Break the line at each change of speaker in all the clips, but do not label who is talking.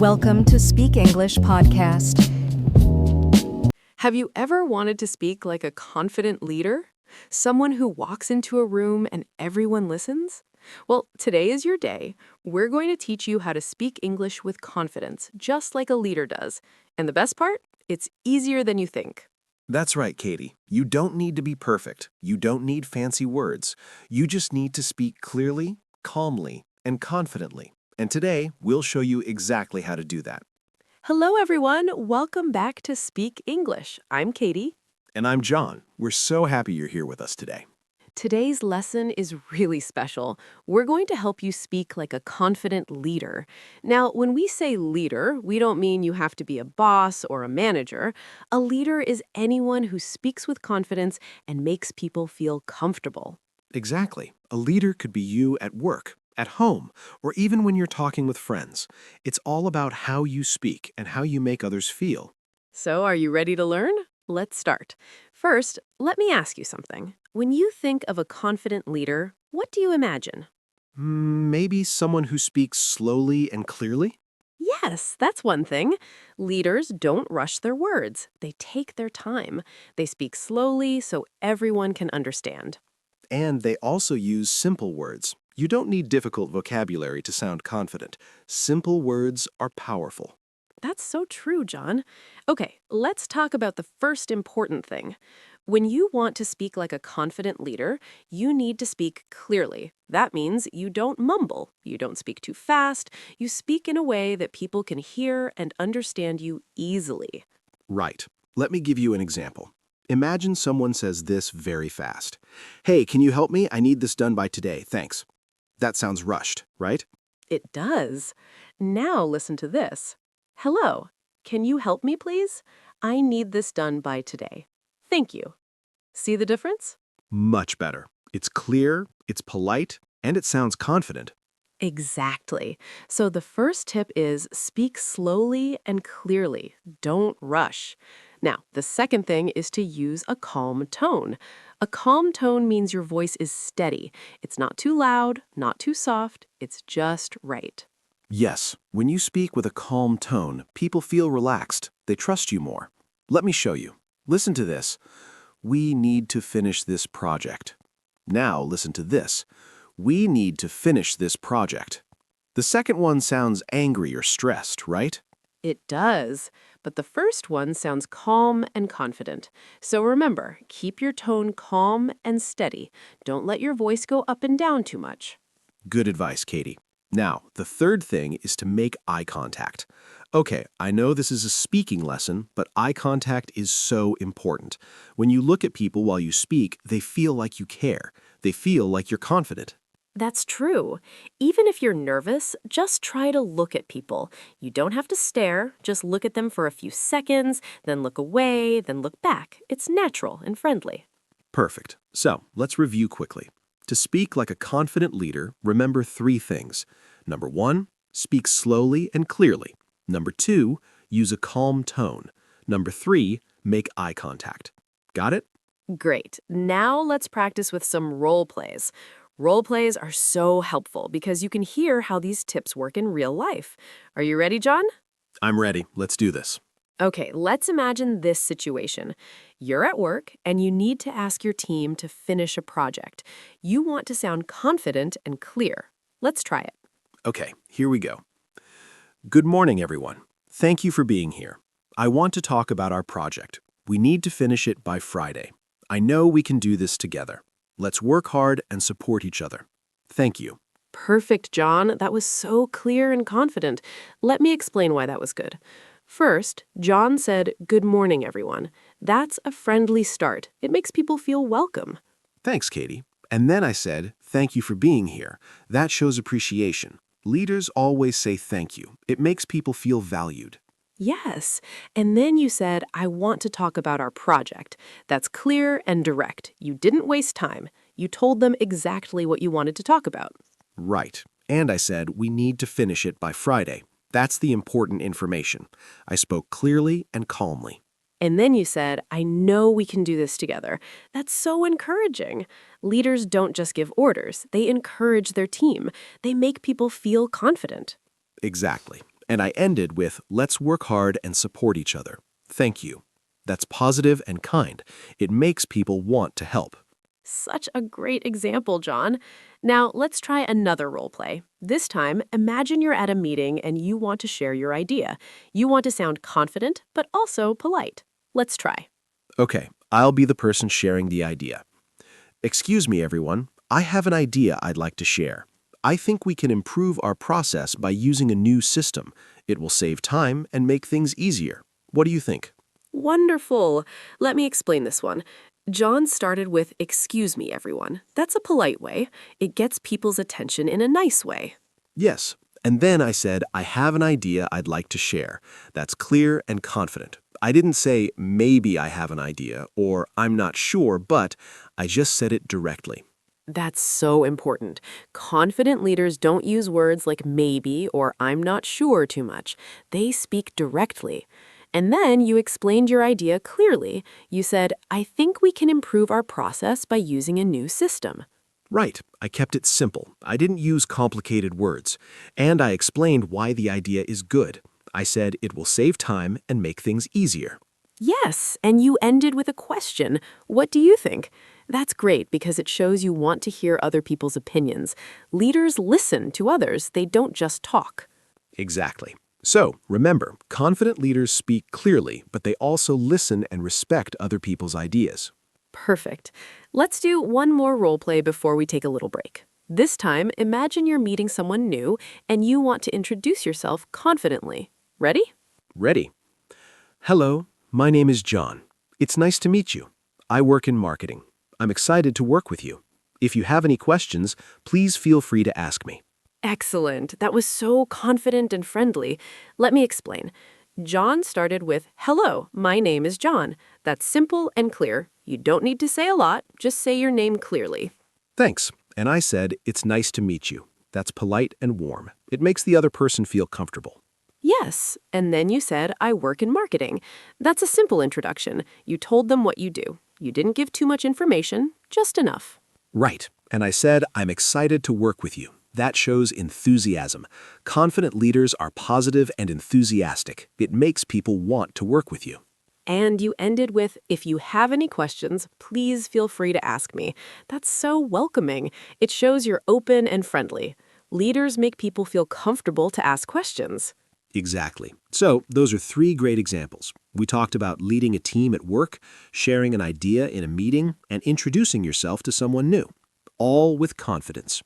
Welcome to Speak English Podcast.
Have you ever wanted to speak like a confident leader? Someone who walks into a room and everyone listens? Well, today is your day. We're going to teach you how to speak English with confidence, just like a leader does. And the best part? It's easier than you think.
That's right, Katie. You don't need to be perfect. You don't need fancy words. You just need to speak clearly, calmly, and confidently. And today, we'll show you exactly how to do that.
Hello, everyone. Welcome back to Speak English. I'm Katie.
And I'm John. We're so happy you're here with us today.
Today's lesson is really special. We're going to help you speak like a confident leader. Now, when we say leader, we don't mean you have to be a boss or a manager. A leader is anyone who speaks with confidence and makes people feel comfortable.
Exactly. A leader could be you at work, at home, or even when you're talking with friends. It's all about how you speak and how you make others feel.
So, are you ready to learn? Let's start. First, let me ask you something. When you think of a confident leader, what do you imagine?
Maybe someone who speaks slowly and clearly?
Yes, that's one thing. Leaders don't rush their words. They take their time. They speak slowly so everyone can understand.
And they also use simple words. You don't need difficult vocabulary to sound confident. Simple words are powerful.
That's so true, John. Okay, let's talk about the first important thing. When you want to speak like a confident leader, you need to speak clearly. That means you don't mumble, you don't speak too fast, you speak in a way that people can hear and understand you easily.
Right. Let me give you an example. Imagine someone says this very fast. Hey, can you help me? I need this done by today. Thanks. That sounds rushed, right?
It does. Now listen to this. Hello, can you help me, please? I need this done by today. Thank you. See the difference?
Much better. It's clear, it's polite, and it sounds confident.
Exactly. So the first tip is speak slowly and clearly. Don't rush. Now, the second thing is to use a calm tone. A calm tone means your voice is steady. It's not too loud, not too soft. It's just right.
Yes, when you speak with a calm tone, people feel relaxed. They trust you more. Let me show you. Listen to this. We need to finish this project. Now listen to this. We need to finish this project. The second one sounds angry or stressed, right?
It does, but the first one sounds calm and confident. So remember, keep your tone calm and steady. Don't let your voice go up and down too much.
Good advice, Katie. Now, the third thing is to make eye contact. Okay, I know this is a speaking lesson, but eye contact is so important. When you look at people while you speak, they feel like you care. They feel like you're confident.
That's true. Even if you're nervous, just try to look at people. You don't have to stare, just look at them for a few seconds, then look away, then look back. It's natural and friendly.
Perfect. So, let's review quickly. To speak like a confident leader, remember 3 things. Number 1, speak slowly and clearly. Number 2, use a calm tone. Number 3, make eye contact. Got it?
Great. Now let's practice with some role plays. Role plays are so helpful because you can hear how these tips work in real life. Are you ready, John?
I'm ready. Let's do this.
Okay, let's imagine this situation. You're at work and you need to ask your team to finish a project. You want to sound confident and clear. Let's try it.
Okay, here we go. Good morning, everyone. Thank you for being here. I want to talk about our project. We need to finish it by Friday. I know we can do this together. Let's work hard and support each other. Thank you.
Perfect, John. That was so clear and confident. Let me explain why that was good. First, John said, "Good morning, everyone." That's a friendly start. It makes people feel welcome.
Thanks, Katie. And then I said, thank you for being here. That shows appreciation. Leaders always say thank you. It makes people feel valued.
Yes. And then you said, "I want to talk about our project." That's clear and direct. You didn't waste time. You told them exactly what you wanted to talk about.
Right. And I said, we need to finish it by Friday. That's the important information. I spoke clearly and calmly.
And then you said, "I know we can do this together." That's so encouraging. Leaders don't just give orders. They encourage their team. They make people feel confident.
Exactly. And I ended with, let's work hard and support each other. Thank you. That's positive and kind. It makes people want to help.
Such a great example, John. Now, let's try another role play. This time, imagine you're at a meeting and you want to share your idea. You want to sound confident, but also polite. Let's try.
Okay, I'll be the person sharing the idea. Excuse me, everyone. I have an idea I'd like to share. I think we can improve our process by using a new system. It will save time and make things easier. What do you think?
Wonderful. Let me explain this one. John started with, "Excuse me, everyone." That's a polite way. It gets people's attention in a nice way.
Yes. And then I said, I have an idea I'd like to share. That's clear and confident. I didn't say, maybe I have an idea, or I'm not sure, but I just said it directly.
That's so important. Confident leaders don't use words like maybe or I'm not sure too much. They speak directly. And then you explained your idea clearly. You said, "I think we can improve our process by using a new system."
Right. I kept it simple. I didn't use complicated words. And I explained why the idea is good. I said it will save time and make things easier.
Yes, and you ended with a question. What do you think? That's great because it shows you want to hear other people's opinions. Leaders listen to others. They don't just talk.
Exactly. So, remember, confident leaders speak clearly, but they also listen and respect other people's ideas.
Perfect. Let's do one more role play before we take a little break. This time, imagine you're meeting someone new and you want to introduce yourself confidently. Ready?
Ready? Hello, my name is John. It's nice to meet you. I work in marketing. I'm excited to work with you. If you have any questions, please feel free to ask me.
Excellent. That was so confident and friendly. Let me explain. John started with, "Hello, my name is John." That's simple and clear. You don't need to say a lot, just say your name clearly.
Thanks. And I said, it's nice to meet you. That's polite and warm. It makes the other person feel comfortable.
Yes, and then you said, "I work in marketing." That's a simple introduction. You told them what you do. You didn't give too much information, just enough.
Right. And I said, I'm excited to work with you. That shows enthusiasm. Confident leaders are positive and enthusiastic. It makes people want to work with you.
And you ended with, "If you have any questions, please feel free to ask me." That's so welcoming. It shows you're open and friendly. Leaders make people feel comfortable to ask questions.
Exactly. So, those are 3 great examples. We talked about leading a team at work, sharing an idea in a meeting, and introducing yourself to someone new. All with confidence.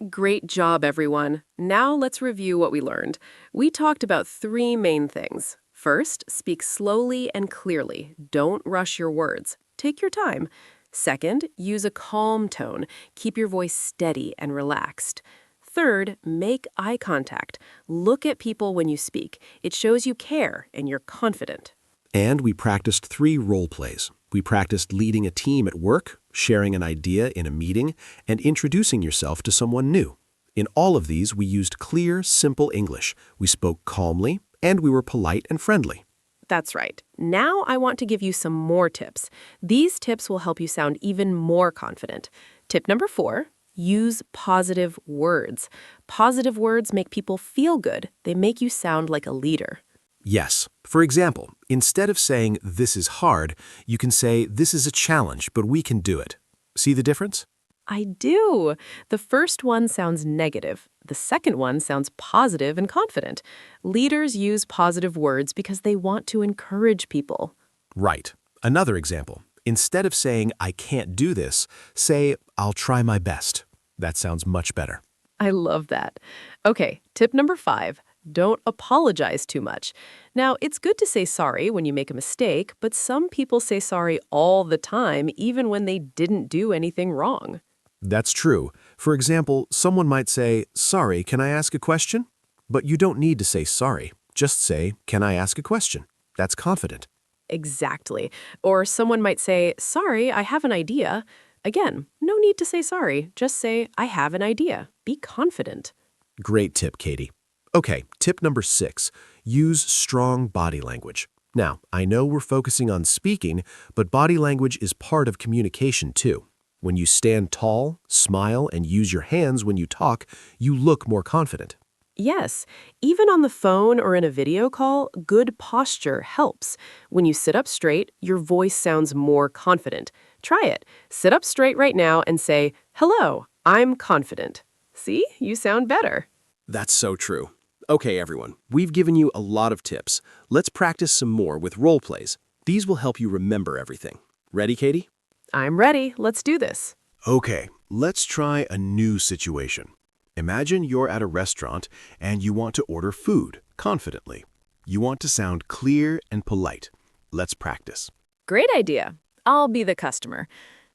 Great job, everyone. Now let's review what we learned. We talked about 3 main things. First, speak slowly and clearly. Don't rush your words. Take your time. Second, use a calm tone. Keep your voice steady and relaxed. Third, make eye contact. Look at people when you speak. It shows you care and you're confident.
And we practiced 3 role plays. We practiced leading a team at work, sharing an idea in a meeting, and introducing yourself to someone new. In all of these, we used clear, simple English. We spoke calmly, and we were polite and friendly.
That's right. Now I want to give you some more tips. These tips will help you sound even more confident. Tip number 4, use positive words. Positive words make people feel good. They make you sound like a leader.
Yes. For example, instead of saying, this is hard, you can say, this is a challenge, but we can do it. See the difference?
I do. The first one sounds negative. The second one sounds positive and confident. Leaders use positive words because they want to encourage people.
Right. Another example. Instead of saying, I can't do this, say, I'll try my best. That sounds much better.
I love that. Okay, tip number 5. Don't apologize too much. Now, it's good to say sorry when you make a mistake, but some people say sorry all the time, even when they didn't do anything wrong.
That's true. For example, someone might say, sorry, can I ask a question? But you don't need to say sorry. Just say, can I ask a question? That's confident.
Exactly. Or someone might say, sorry, I have an idea. Again, no need to say sorry. Just say, I have an idea. Be confident.
Great tip, Katie. Okay, tip number 6, use strong body language. Now, I know we're focusing on speaking, but body language is part of communication too. When you stand tall, smile, and use your hands when you talk, you look more confident.
Yes, even on the phone or in a video call, good posture helps. When you sit up straight, your voice sounds more confident. Try it. Sit up straight right now and say, "Hello, I'm confident." See, you sound better.
That's so true. Okay, everyone, we've given you a lot of tips. Let's practice some more with role plays. These will help you remember everything. Ready, Katie?
I'm ready. Let's do this.
Okay, let's try a new situation. Imagine you're at a restaurant and you want to order food confidently. You want to sound clear and polite. Let's practice.
Great idea. I'll be the customer.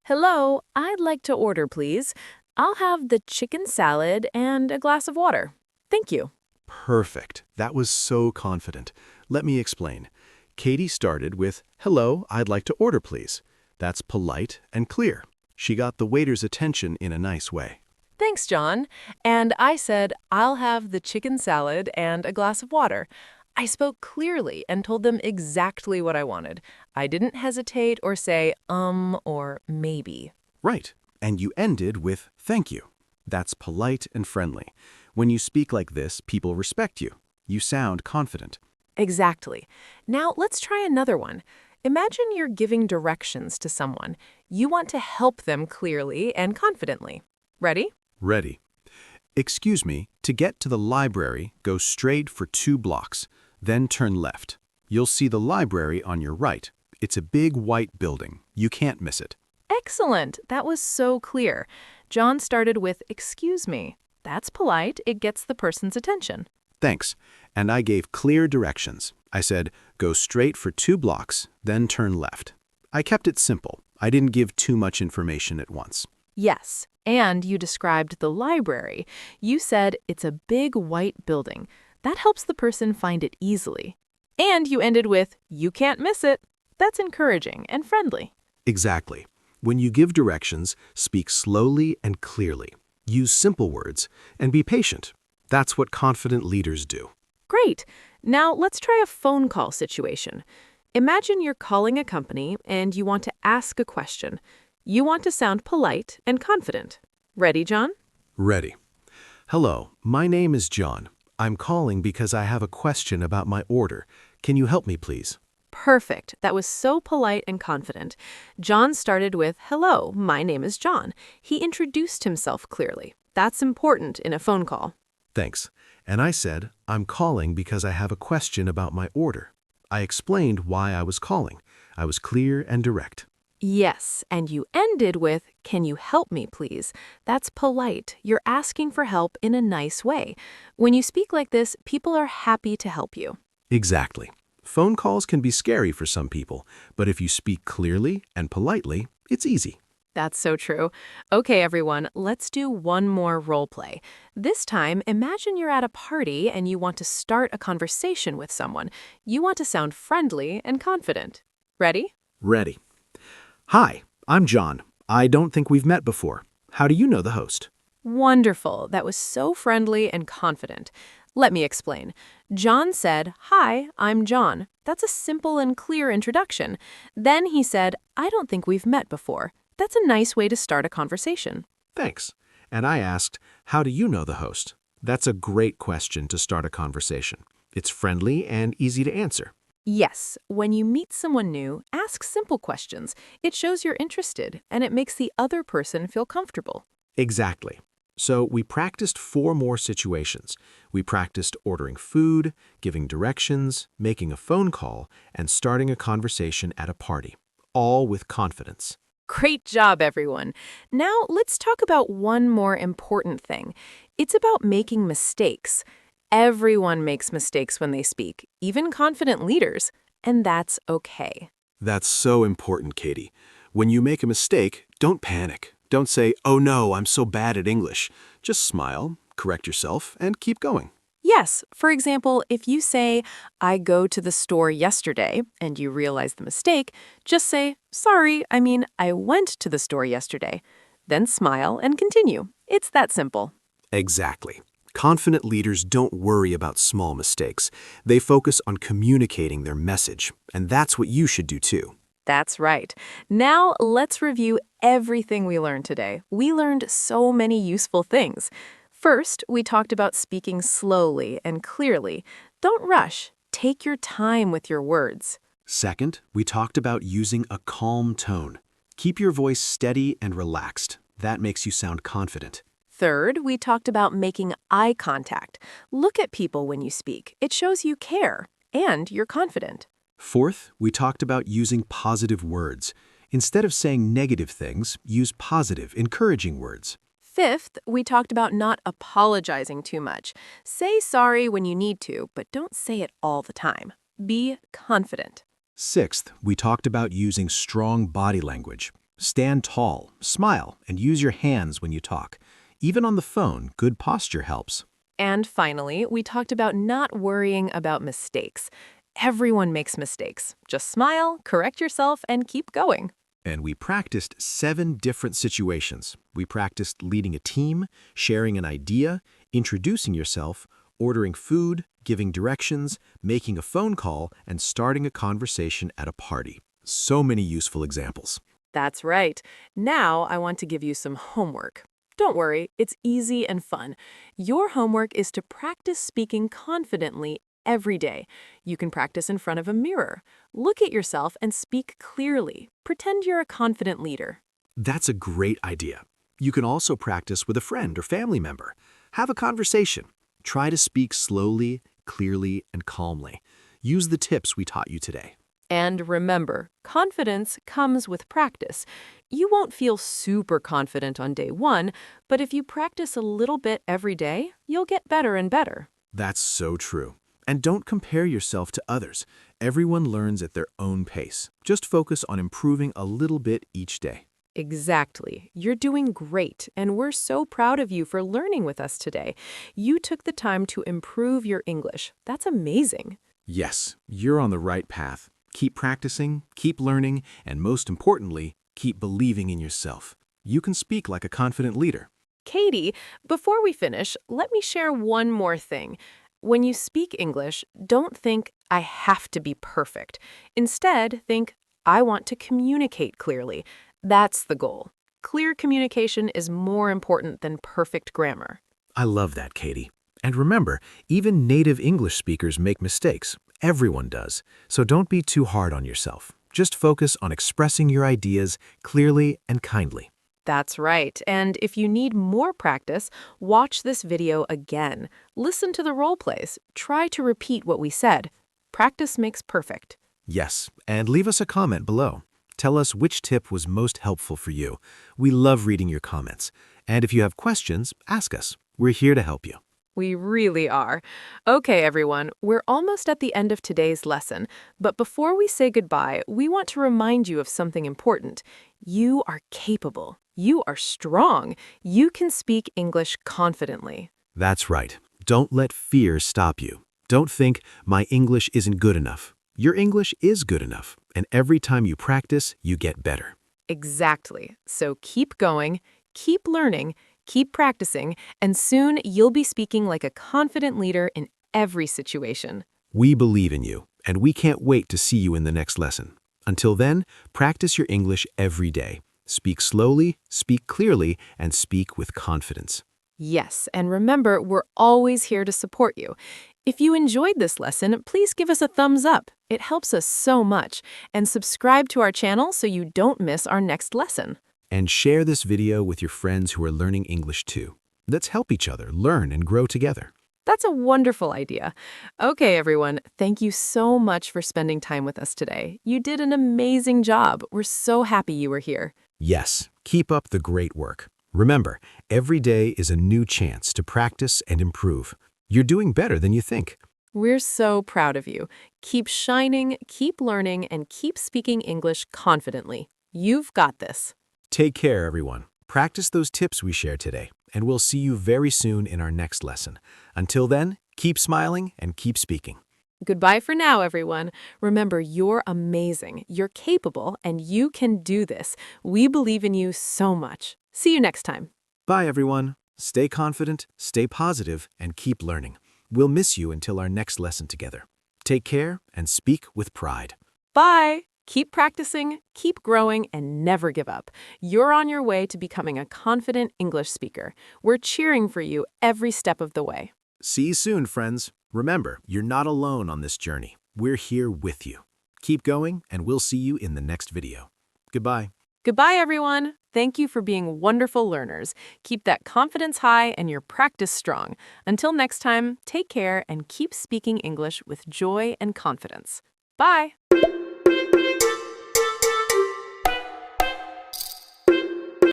Hello, I'd like to order, please. I'll have the chicken salad and a glass of water. Thank you.
Perfect. That was so confident. Let me explain. Katie started with, "Hello, I'd like to order, please." That's polite and clear. She got the waiter's attention in a nice way.
Thanks, John. And I said, I'll have the chicken salad and a glass of water. I spoke clearly and told them exactly what I wanted. I didn't hesitate or say, or maybe.
Right. And you ended with, "Thank you." That's polite and friendly. When you speak like this, people respect you. You sound confident.
Exactly. Now let's try another one. Imagine you're giving directions to someone. You want to help them clearly and confidently. Ready?
Ready. "Excuse me, to get to the library, go straight for 2 blocks, then turn left. You'll see the library on your right. It's a big white building. You can't miss it."
Excellent. That was so clear. John started with, "Excuse me." That's polite. It gets the person's attention.
Thanks. And I gave clear directions. I said, "Go straight for 2 blocks, then turn left." I kept it simple. I didn't give too much information at once.
Yes, and you described the library. You said it's a big white building. That helps the person find it easily. And you ended with, "You can't miss it." That's encouraging and friendly.
Exactly. When you give directions, speak slowly and clearly. Use simple words and be patient. That's what confident leaders do.
Great. Now let's try a phone call situation. Imagine you're calling a company and you want to ask a question. You want to sound polite and confident. Ready, John?
Ready. "Hello, my name is John. I'm calling because I have a question about my order. Can you help me, please?"
Perfect. That was so polite and confident. John started with, "Hello, my name is John." He introduced himself clearly. That's important in a phone call.
Thanks. And I said, "I'm calling because I have a question about my order." I explained why I was calling. I was clear and direct.
Yes, and you ended with, "Can you help me, please?" That's polite. You're asking for help in a nice way. When you speak like this, people are happy to help you.
Exactly. Phone calls can be scary for some people, but if you speak clearly and politely, it's easy.
That's so true. Okay, everyone, let's do one more role play. This time, imagine you're at a party and you want to start a conversation with someone. You want to sound friendly and confident. Ready?
Ready. "Hi, I'm John. I don't think we've met before. How do you know the host?"
Wonderful. That was so friendly and confident. Let me explain. John said, "Hi, I'm John." That's a simple and clear introduction. Then he said, "I don't think we've met before." That's a nice way to start a conversation.
Thanks. And I asked, "How do you know the host?" That's a great question to start a conversation. It's friendly and easy to answer.
Yes, when you meet someone new, ask simple questions. It shows you're interested, and it makes the other person feel comfortable.
Exactly. So we practiced 4 more situations. We practiced ordering food, giving directions, making a phone call, and starting a conversation at a party, all with confidence.
Great job, everyone. Now let's talk about one more important thing. It's about making mistakes. Everyone makes mistakes when they speak, even confident leaders, and that's okay.
That's so important, Katie. When you make a mistake, don't panic. Don't say, "Oh no, I'm so bad at English." Just smile, correct yourself, and keep going.
Yes, for example, if you say, "I go to the store yesterday," and you realize the mistake, just say, "Sorry, I went to the store yesterday." Then smile and continue. It's that simple.
Exactly. Confident leaders don't worry about small mistakes. They focus on communicating their message, and that's what you should do too.
That's right. Now let's review everything we learned today. We learned so many useful things. First, we talked about speaking slowly and clearly. Don't rush. Take your time with your words.
Second, we talked about using a calm tone. Keep your voice steady and relaxed. That makes you sound confident.
Third, we talked about making eye contact. Look at people when you speak. It shows you care and you're confident.
Fourth, we talked about using positive words. Instead of saying negative things, use positive, encouraging words.
Fifth, we talked about not apologizing too much. Say sorry when you need to, but don't say it all the time. Be confident.
Sixth, we talked about using strong body language. Stand tall, smile, and use your hands when you talk. Even on the phone, good posture helps.
And finally, we talked about not worrying about mistakes. Everyone makes mistakes. Just smile, correct yourself, and keep going.
And we practiced 7 different situations. We practiced leading a team, sharing an idea, introducing yourself, ordering food, giving directions, making a phone call, and starting a conversation at a party. So many useful examples.
That's right. Now I want to give you some homework. Don't worry, it's easy and fun. Your homework is to practice speaking confidently every day. You can practice in front of a mirror. Look at yourself and speak clearly. Pretend you're a confident leader.
That's a great idea. You can also practice with a friend or family member. Have a conversation. Try to speak slowly, clearly, and calmly. Use the tips we taught you today.
And remember, confidence comes with practice. You won't feel super confident on day 1, but if you practice a little bit every day, you'll get better and better.
That's so true. And don't compare yourself to others. Everyone learns at their own pace. Just focus on improving a little bit each day.
Exactly. You're doing great, and we're so proud of you for learning with us today. You took the time to improve your English. That's amazing.
Yes, you're on the right path. Keep practicing, keep learning, and most importantly, keep believing in yourself. You can speak like a confident leader.
Katie, before we finish, let me share one more thing. When you speak English, don't think, I have to be perfect. Instead, think, I want to communicate clearly. That's the goal. Clear communication is more important than perfect grammar.
I love that, Katie. And remember, even native English speakers make mistakes. Everyone does. So don't be too hard on yourself. Just focus on expressing your ideas clearly and kindly.
That's right. And if you need more practice, watch this video again. Listen to the role plays. Try to repeat what we said. Practice makes perfect.
Yes, and leave us a comment below. Tell us which tip was most helpful for you. We love reading your comments. And if you have questions, ask us. We're here to help you.
We really are. Okay, everyone, we're almost at the end of today's lesson, but before we say goodbye, we want to remind you of something important. You are capable. You are strong. You can speak English confidently.
That's right. Don't let fear stop you. Don't think, my English isn't good enough. Your English is good enough, and every time you practice, you get better.
Exactly. So keep going, keep learning, keep practicing, and soon you'll be speaking like a confident leader in every situation.
We believe in you, and we can't wait to see you in the next lesson. Until then, practice your English every day. Speak slowly, speak clearly, and speak with confidence.
Yes, and remember, we're always here to support you. If you enjoyed this lesson, please give us a thumbs up. It helps us so much. And subscribe to our channel so you don't miss our next lesson.
And share this video with your friends who are learning English too. Let's help each other learn and grow together.
That's a wonderful idea. Okay, everyone, thank you so much for spending time with us today. You did an amazing job. We're so happy you were here.
Yes, keep up the great work. Remember, every day is a new chance to practice and improve. You're doing better than you think.
We're so proud of you. Keep shining, keep learning, and keep speaking English confidently. You've got this.
Take care, everyone. Practice those tips we shared today, and we'll see you very soon in our next lesson. Until then, keep smiling and keep speaking.
Goodbye for now, everyone. Remember, you're amazing, you're capable, and you can do this. We believe in you so much. See you next time.
Bye, everyone. Stay confident, stay positive, and keep learning. We'll miss you until our next lesson together. Take care and speak with pride.
Bye! Keep practicing, keep growing, and never give up. You're on your way to becoming a confident English speaker. We're cheering for you every step of the way.
See you soon, friends. Remember, you're not alone on this journey. We're here with you. Keep going, and we'll see you in the next video. Goodbye.
Goodbye, everyone. Thank you for being wonderful learners. Keep that confidence high and your practice strong. Until next time, take care and keep speaking English with joy and confidence. Bye.